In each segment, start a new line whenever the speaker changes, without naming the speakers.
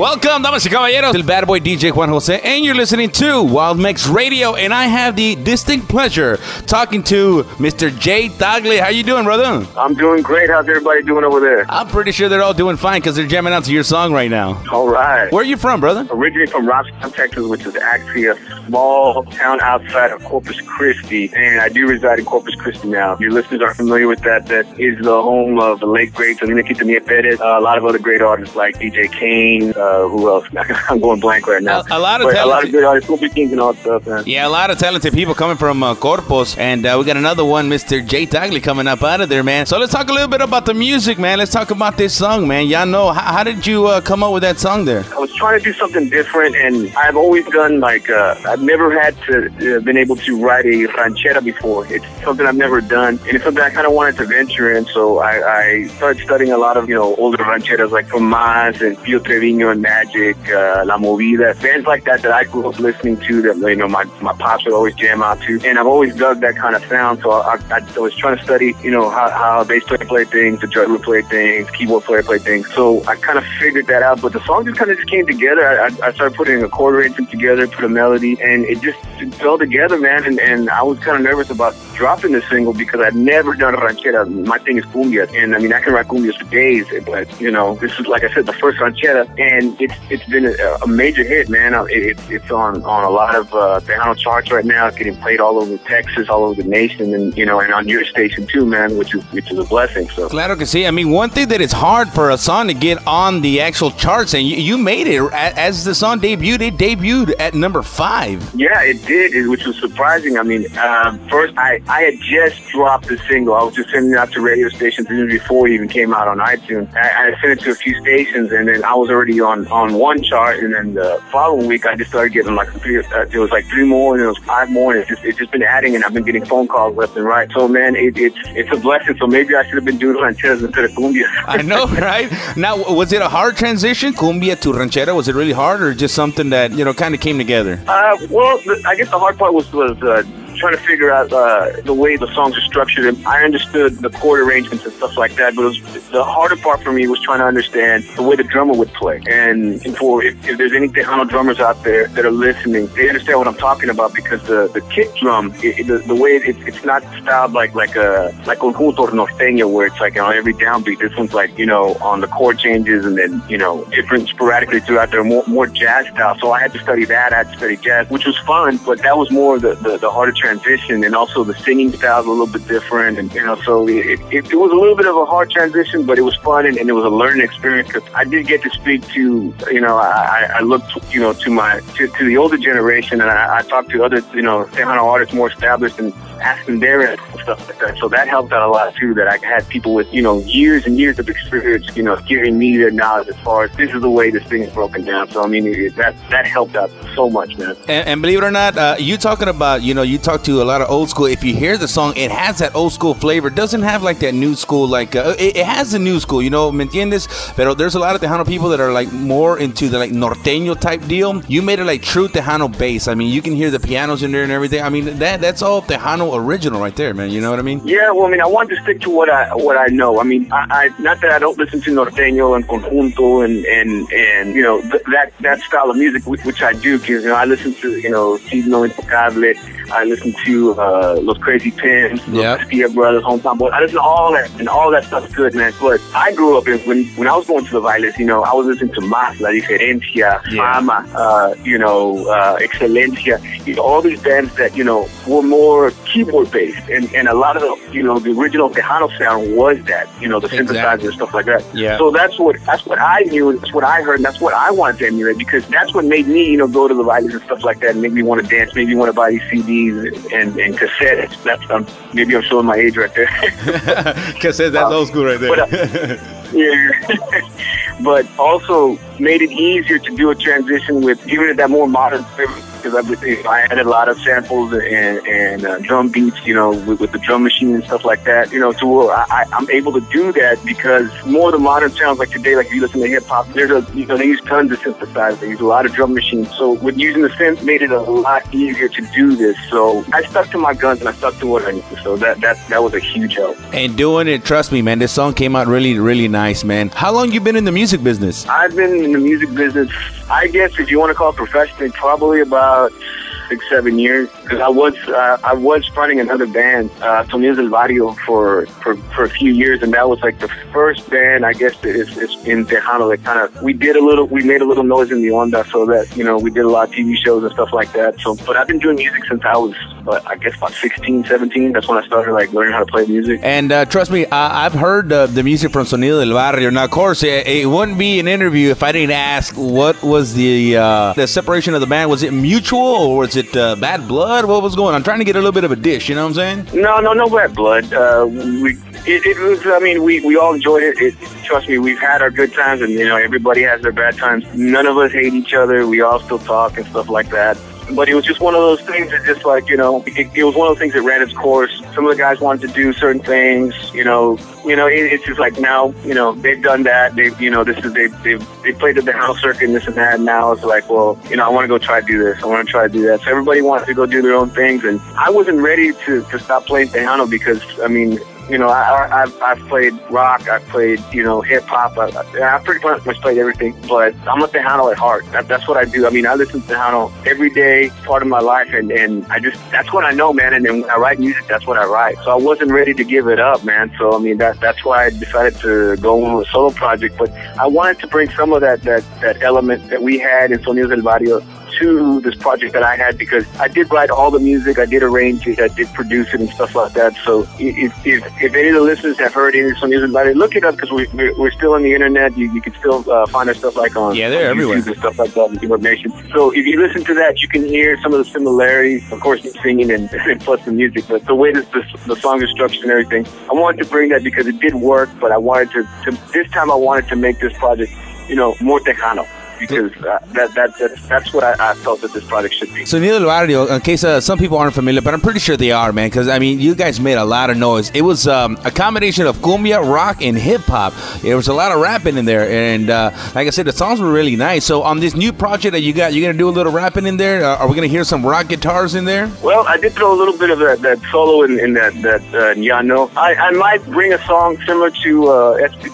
Welcome, damas y caballeros, el bad boy DJ Juan Jose, and you're listening to Wild Mix Radio, and I have the distinct pleasure talking to Mr. J. Tagle. How you doing, brother?
I'm doing great. How's everybody doing over there?
I'm pretty sure they're all doing fine because they're jamming out to your song right now.
All right.
Where are you from, brother?
Originally from Robstown, Texas, which is actually a small town outside of Corpus Christi, and I do reside in Corpus Christi now. Your listeners are familiar with that. That is the home of the late great Selena Quintanilla Perez, a lot of other great artists like DJ Kane, who else? I'm going blank right now.
A lot of
good artists, Whoopi Kings and all that stuff, man.
Yeah, a lot of talented people coming from Corpus, and we got another one, Mr. J. Tagle, coming up out of there, man. So let's talk a little bit about the music, man. Let's talk about this song, man. Y'all know, how did you come up with that song there?
I was trying to do something different, and I've always done I've never had to been able to write a ranchera before. It's something I've never done, and it's something I kind of wanted to venture in. So I started studying a lot of older rancheras like from Mas and Pio Trevino and Magic, La Movida, bands like that I grew up listening to. That my pops would always jam out to, and I've always dug that kind of sound. So I was trying to study how a bass player play things, the drummer play things, keyboard player play things. So I kind of figured that out, but the song just kind of came together. I started putting a chord arrangement together, put a melody, and it fell together, man. And I was kind of nervous about dropping this single because I'd never done a ranchera. My thing is cumbia, and I can write cumbias for days, but this is, like I said, the first ranchera, and it's been a major hit, man. It's on a lot of Tejano charts right now. It's getting played all over Texas, all over the nation, and and on your station too, man, which is a blessing. So
claro que sí. I mean, one thing that is hard for a song to get on the actual charts, and you made it as the song debuted. It debuted at number 5.
Yeah, it did, which was surprising. I mean, first I had just dropped the single. I was just sending it out to radio stations even before it even came out on iTunes. I sent it to a few stations, and then I was already on one chart, and then the following week I just started getting there was 3 more, and there was 5 more, and it's just been adding, and I've been getting phone calls left and right. So man, it's a blessing. So maybe I should have been doing rancheras instead of cumbia.
I know, right? Now, was it a hard transition, cumbia to ranchera? Was it really hard, or just something that kind of came together?
Well, I guess the hard part was trying to figure out the way the songs are structured. And I understood the chord arrangements and stuff like that, but the harder part for me was trying to understand the way the drummer would play. And if there's any Tejano drummers out there that are listening, they understand what I'm talking about, because the kick drum, the way it's not styled like conjunto norteño, where it's like on every downbeat. This one's on the chord changes, and then different sporadically throughout there, more jazz style. So I had to study that. I had to study jazz, which was fun, but that was more the harder transition, and also the singing style is a little bit different, and so it was a little bit of a hard transition, but it was fun, and it was a learning experience, because I did get to speak to I looked to the older generation, and I talked to other Tejano artists more established, and asked them their stuff like that. So that helped out a lot too, that I had people with years and years of experience giving me their knowledge as far as this is the way this thing is broken down. So I mean, that helped out so much, man.
And believe it or not, you talking about you talk to a lot of old school. If you hear the song, it has that old school flavor. It doesn't have like that new school, it has the new school, ¿me entiendes? Pero there's a lot of Tejano people that are more into the norteño type deal. You made it true Tejano bass. I mean, you can hear the pianos in there and everything. I mean, that's all Tejano original right there, man. You know what I mean?
Yeah, well, I mean, I wanted to stick to what I know. I mean, I not that I don't listen to norteño and conjunto and that style of music, which I do, because I listen to Signo Intocable. I listen to Los Crazy Pins, Los Castilla Brothers, Hometown Boys. I listen to all that, and all that stuff's good, man. But I grew up when I was going to the bailes, I was listening to Mas, La Diferencia, Fama, Excelencia, all these bands that were more keyboard based, and a lot of the original Tejano sound was that, the synthesizer and stuff like that. Yeah. So that's what I knew, and that's what I heard, and that's what I wanted to emulate, because that's what made me go to the bailes and stuff like that, and make me want to dance, make me want to buy these CDs and cassettes. That's maybe I'm showing my age right there.
Cassettes, that's old school right there.
But, yeah. But also made it easier to do a transition with, even at that more modern because I added a lot of samples and drum beats, with the drum machine and stuff like that, to where I'm able to do that because more of the modern sounds like today, like if you listen to hip hop, they use tons of synthesizers, they use a lot of drum machines. So with using the synth made it a lot easier to do this. So I stuck to my guns and I stuck to what I knew. So that was a huge help.
And doing it, trust me, man, this song came out really, really nice, man. How long you been in the music business?
I've been in the music business, I guess if you want to call it professionally, probably about 6-7 years, because I was fronting another band, Sonidos del Barrio, for a few years, and that was like the first band, I guess, that is in Tejano that kind of we made a little noise in the onda, so that we did a lot of TV shows and stuff like that. So, but I've been doing music since I was, I guess, about 16, 17. That's when I started like learning how to play music.
And trust me, I've heard the music from Sonido del Barrio. Now, of course, it wouldn't be an interview if I didn't ask what was the separation of the band. Was it mutual or was it bad blood? What was going on? I'm trying to get a little bit of a dish, you know what I'm saying?
No bad blood. It was, I mean, we all enjoyed it. Trust me, we've had our good times, and everybody has their bad times. None of us hate each other. We all still talk and stuff like that. But it was just one of those things that just like, it was one of those things that ran its course. Some of the guys wanted to do certain things, it's just like now, they've done that. They played at the house circuit and this and that. And now it's like, well, I want to go try to do this. I want to try to do that. So everybody wanted to go do their own things. And I wasn't ready to stop playing Tejano because, I mean, I've played rock, I've played, hip hop. I pretty much played everything, but I'm a Tejano at heart. That's what I do. I mean, I listen to Tejano every day, part of my life, and that's what I know, man. And then when I write music, that's what I write. So I wasn't ready to give it up, man. So I mean, that's why I decided to go on a solo project. But I wanted to bring some of that element that we had in Sonidos del Barrio to this project that I had, because I did write all the music, I did arrange it, I did produce it and stuff like that. So if any of the listeners have heard any Sonidos del Barrio, look it up, because we're still on the internet. You can still find our stuff like on
they're everywhere
and stuff like that, and information. So if you listen to that, you can hear some of the similarities. Of course, the singing and plus the music, but the way the songs are structured and everything. I wanted to bring that because it did work, but I wanted to this time I wanted to make this project, more Tejano. Because that's what I felt that this project should be.
Sonido del Barrio, in case some people aren't familiar, but I'm pretty sure they are, man, because, I mean, you guys made a lot of noise. It was a combination of cumbia, rock, and hip-hop. There was a lot of rapping in there, and like I said, the songs were really nice. So on this new project that you got, you're going to do a little rapping in there? Are we going to hear some rock guitars in there?
Well, I did throw a little bit of that solo in that Llano. I might bring a song similar to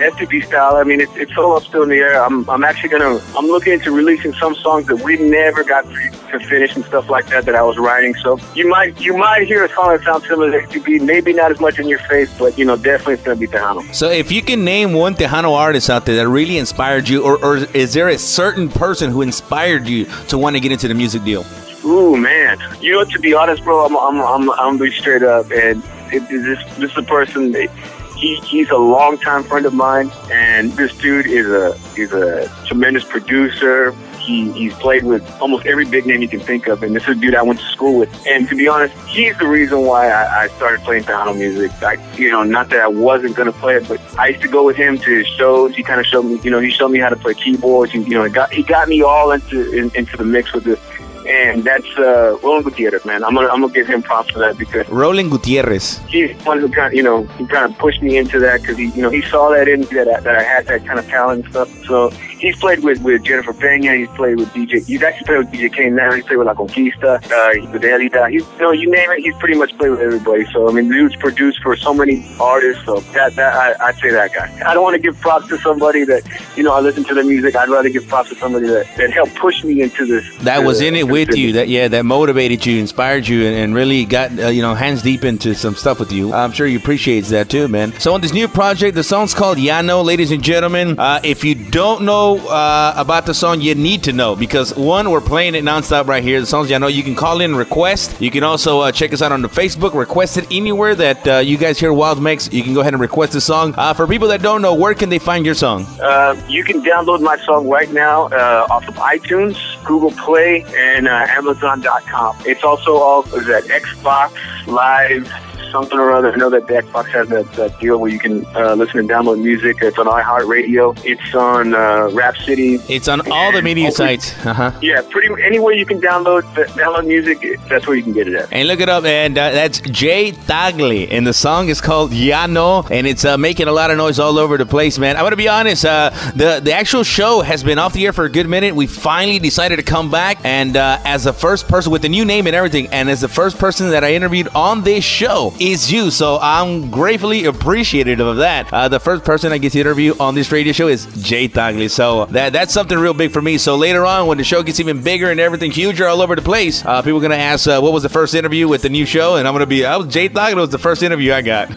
STP style. I mean, it's all up still in the air. I'm actually going to looking into releasing some songs that we never got to finish and stuff like that I was writing. So you might hear a song that sounds similar to ATB, maybe not as much in your face, but definitely it's going to be Tejano.
So if you can name one Tejano artist out there that really inspired you, or is there a certain person who inspired you to want to get into the music deal?
Ooh, man. To be honest, bro, I'm be straight up, and this is a person that he's a longtime friend of mine, and this dude is a tremendous producer. He's played with almost every big name you can think of, and this is a dude I went to school with. And to be honest, he's the reason why I started playing Tejano music. Not that I wasn't going to play it, but I used to go with him to his shows. He kind of showed me, he showed me how to play keyboards. He got me all into the mix with this. And that's Roland Gutierrez, man. I'm gonna give him props for that, because
Roland Gutierrez,
he's one who he kind of pushed me into that, because he saw that in me, that I had that kind of talent and stuff. So he's played with Jennifer Peña. He's played with DJ. He's actually played with DJ Kane now. He's played with La Conquista. With Elida. You name it. He's pretty much played with everybody. So I mean, the dude's produced for so many artists. So I'd say that guy. I don't want to give props to somebody that I listen to their music. I'd rather give props to somebody that helped push me into this.
That was in it with you. That motivated you, inspired you, and really got hands deep into some stuff with you. I'm sure he appreciates that too, man. So on this new project, the song's called Llano, ladies and gentlemen. If you don't know about the song, you need to know, because one, we're playing it nonstop right here. The song's Llano. You can call in and request. You can also check us out on the Facebook. Request it anywhere that you guys hear Wild Mix. You can go ahead and request the song. For people that don't know, where can they find your song?
You can download my song right now off of iTunes, Google Play, and Amazon.com. It's also all at Xbox Live something or other. I know that the Xbox has that deal where you can listen and download music. It's on iHeartRadio. It's on Rhapsody.
It's on all the media sites.
Yeah, anywhere you can download music, that's where you can get it at.
And look it up, and that's Jay Tagle, and the song is called Ya No, and it's making a lot of noise all over the place, man. I'm gonna be honest, the actual show has been off the air for a good minute. We finally decided to come back, and as the first person with the new name and everything, and as the first person that I interviewed on this show is you, so I'm gratefully appreciative of that. The first person I get to interview on this radio show is Jay Tagle, so that's something real big for me. So later on, when the show gets even bigger and everything huger all over the place, people are gonna ask, what was the first interview with the new show? And I'm gonna be, Jay Tagle was the first interview I got.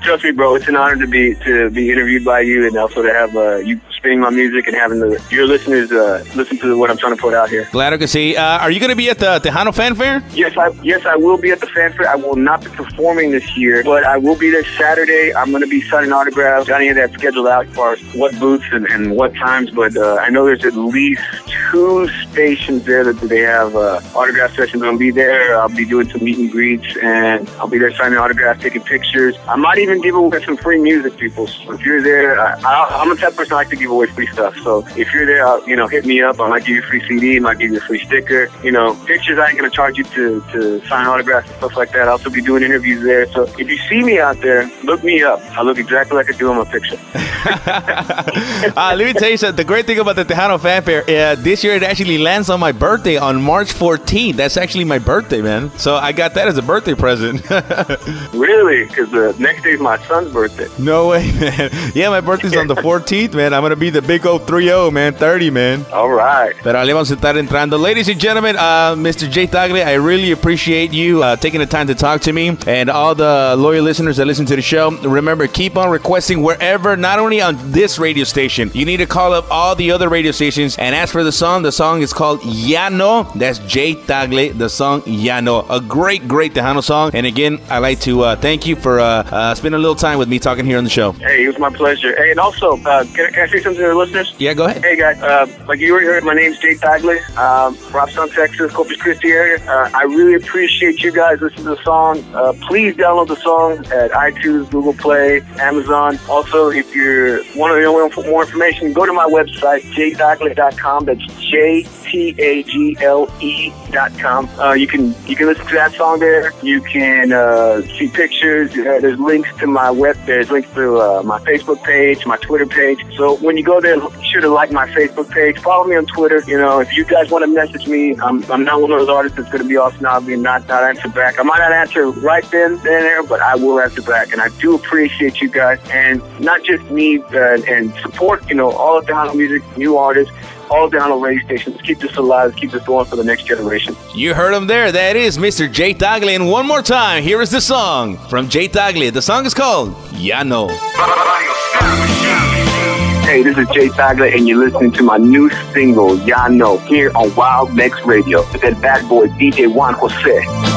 Trust me, bro. It's an honor to be interviewed by you, and also to have you spinning my music and having your listeners listen to what I'm trying to put out here.
Glad I can see. Are you going to be at the Tejano Fan Fair?
Yes, I will be at the Fan Fair. I will not be performing this year, but I will be there Saturday. I'm going to be signing autographs. Got any of that scheduled out as far as what booths and what times, but I know there's at least 2 stations there that they have autograph sessions. I'm going to be there. I'll be doing some meet and greets, and I'll be there signing autographs, taking pictures. I might even give away some free music, people. So if you're there, I'm the type of person I like to give away free stuff. So if you're there, hit me up. I might give you a free CD. I might give you a free sticker. Pictures, I ain't going to charge you to sign autographs and stuff like that. I'll also be doing interviews there. So if you see me out there, look me up. I look exactly like I do on my picture.
Let me tell you something. The great thing about the Tejano Fan Fair, this year it actually lands on my birthday on March 14th. That's actually my birthday, man. So I got that as a birthday present.
Really? Because the next day is my son's birthday.
No way, man. Yeah, my birthday's on the 14th, man. I'm going to be the big old 3-0, man. 30, man.
All right.
Pero le vamos a estar entrando. Ladies and gentlemen, Mr. Jay Tagle, I really appreciate you taking the time to talk to me, and all the loyal listeners that listen to the show. Remember, keep on requesting wherever, not only on this radio station. You need to call up all the other radio stations and ask for the song. The song is called Ya No. That's Jay Tagle, the song Ya No. A great Tejano song. And again, I'd like to thank you for spending a little time with me talking here on the show.
Hey, it was my pleasure. Hey, and also, can I say something to the listeners?
Yeah, go ahead.
Hey, guys, like you already heard, my name's Jay Tagle, Robstown, Texas, Corpus Christi area. I really appreciate you guys listening to the song. Please download the song at iTunes, Google Play, Amazon. Also, if you want to know more information, go to my website, jtagle.com. That's JTAGLE.com. You can listen to that song there. You can see pictures. There's links to my there's links to my Facebook page, my Twitter page. So when you go there, be sure to like my Facebook page. Follow me on Twitter. If you guys want to message me, I'm not one of those artists that's going to be all snobby and not answer back. I might not answer right then and there, but I will answer back. And I do appreciate you guys, and not just me, and support all of Tejano music, new artists, all down on radio stations. Keep this alive. Keep this going for the next generation.
You heard him there. That is Mr. Jay Tagle. And one more time, here is the song from Jay Tagle. The song is called Ya No.
Hey, this is Jay Tagle, and you're listening to my new single, Ya No, here on Wild Next Radio with that bad boy DJ Juan Jose.